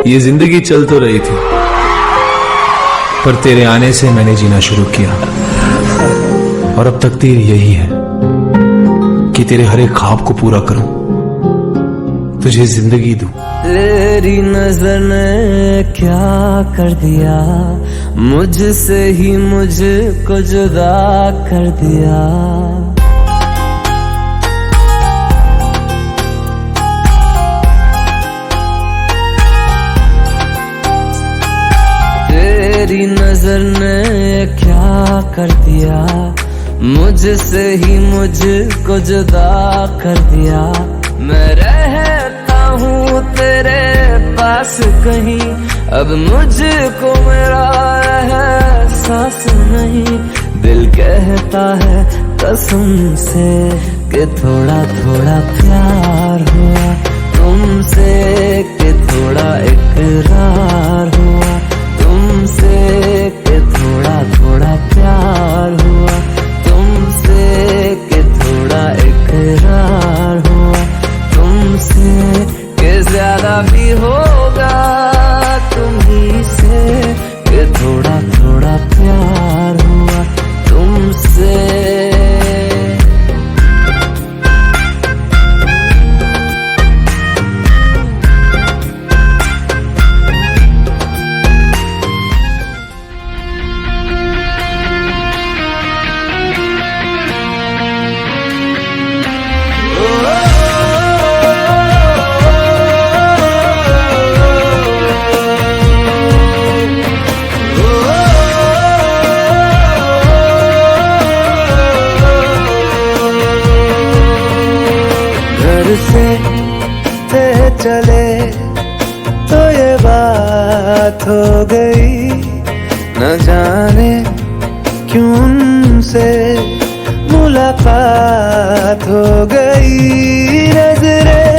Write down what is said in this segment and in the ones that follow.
ये जिंदगी चल तो रही थी, पर तेरे आने से मैंने जीना शुरू किया। और अब तकदीर यही है कि तेरे हर एक ख्वाब को पूरा करूं, तुझे जिंदगी दूं। तेरी नजर ने क्या कर दिया, मुझसे ही मुझको जुदा कर दिया। तेरी नजर ने क्या कर दिया, मुझसे ही मुझको जुदा कर दिया। मैं रहता हूँ तेरे पास कहीं, अब मुझको मेरा एहसास नहीं। दिल कहता है कसम से कि थोड़ा थोड़ा प्यार हुआ तुमसे, कि थोड़ा इकरार हुआ तुमसे, कि थोड़ा थोड़ा प्यार हुआ तुमसे, कि थोड़ा इकरार हुआ तुमसे, कि ज्यादा भी होगा तुम्ही से, कि थोड़ा थोड़ा प्यार हुआ तुमसे। से थे चले तो ये बात हो गई, न जाने क्यों उनसे मुलाकात हो गई। नजरें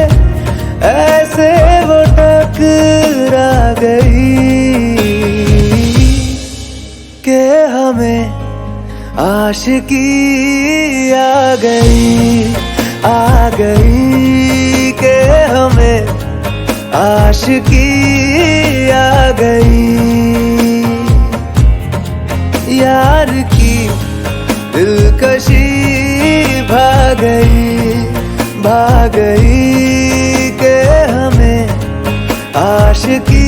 ऐसे वो टकरा गई कि हमें आशिकी आ गई, आ गई के हमें आशिकी आ गई। यार की दिलकशी भाग गई के हमें आशिकी